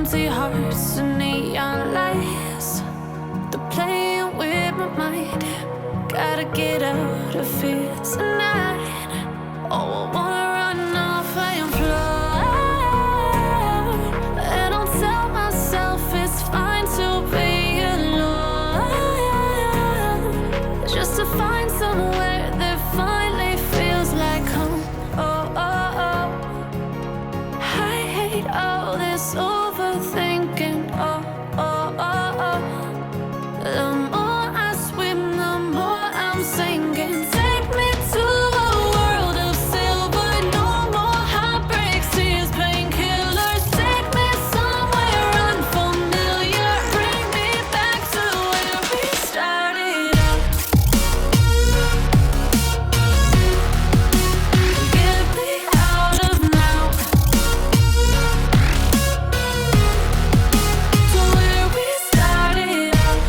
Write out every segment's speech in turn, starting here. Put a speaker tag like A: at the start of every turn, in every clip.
A: Empty hearts and neon lights, they're playing with my mind. Gotta get out of here tonight. Oh, I wanna run off and fly, and I'll tell myself it's fine to be alone, just to find somewhere that finally feels like home. Oh, oh, oh. I hate all this overthinking. Oh, oh, oh, oh. The more I swim, the more I'm sinking. Take me to a world of silver. No more heartbreaks, tears, painkillers. Take me somewhere unfamiliar. Bring me back to where we started out. Get me out of now, to where we started out.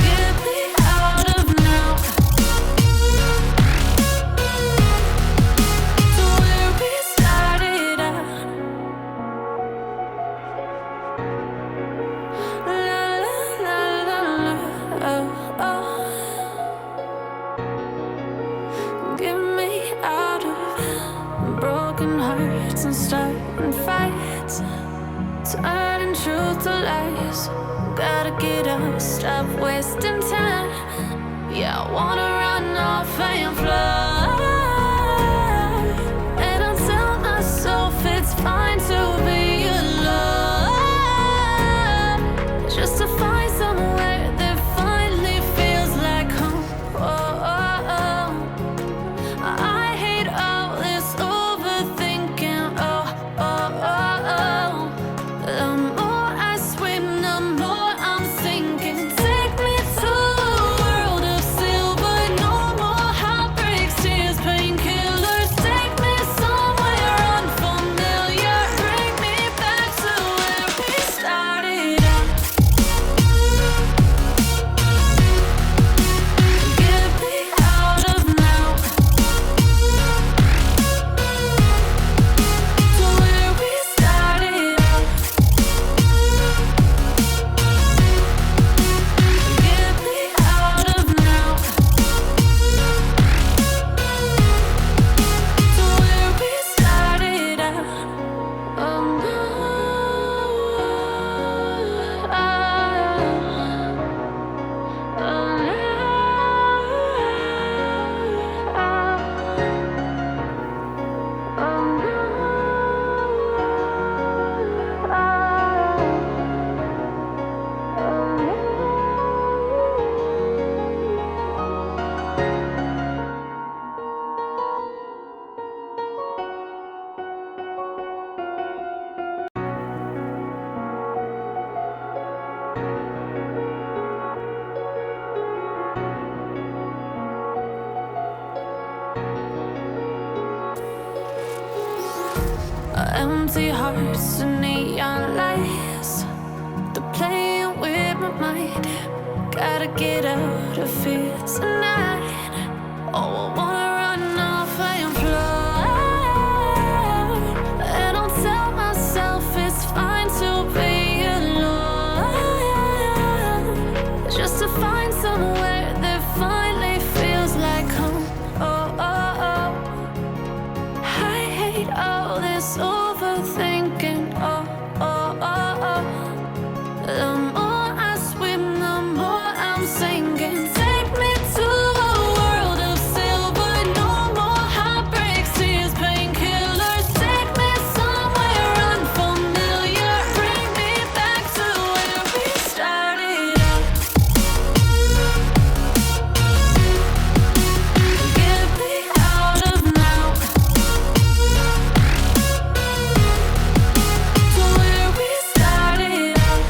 A: Get me out of now, to where we started out. La la la la la, oh, oh. Get me out of broken hearts and starting fights, turning truth to lies. Gotta get up, stop wasting time. Yeah, I wanna run off and fly, and I'll tell myself it's fine to be alone, just to find somewhere that finally feels like home. Oh, oh, oh. I hate all this overthinking. Oh, oh, oh, oh. The more I swim, the more I'm sinking. Take me to a world of silver. No more heartbreaks, tears, painkillers. Take me somewhere unfamiliar. Bring me back to where we started out. Get me out of now, to where we started out. Get me out of now, to where we started out. Oh no, empty hearts and neon lights, they're playing with my mind. Gotta get out of here tonight. Oh, I wanna run off and fly, and I'll tell myself it's fine to be alone, just to find somewhere that finally feels like home. Oh, oh, oh. I hate all this overthinking. Oh, oh, oh, oh. The more I swim, the more I'm sinking. Take me to a world of silver. No more heartbreaks, tears, painkillers. Take me somewhere unfamiliar. Bring me back to where we started out. Get me out of now, to where we started out.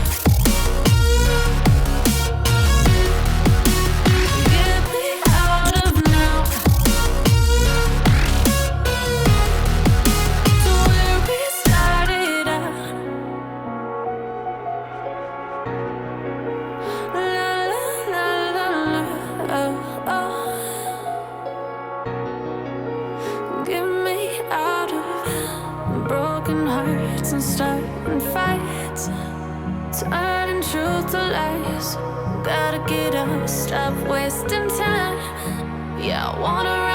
A: Get me out of now, to where we started out. La la la la la, oh, oh. Get me out of hearts and starting fights, turning truth to lies. Gotta get up, stop wasting time. Yeah, I wanna run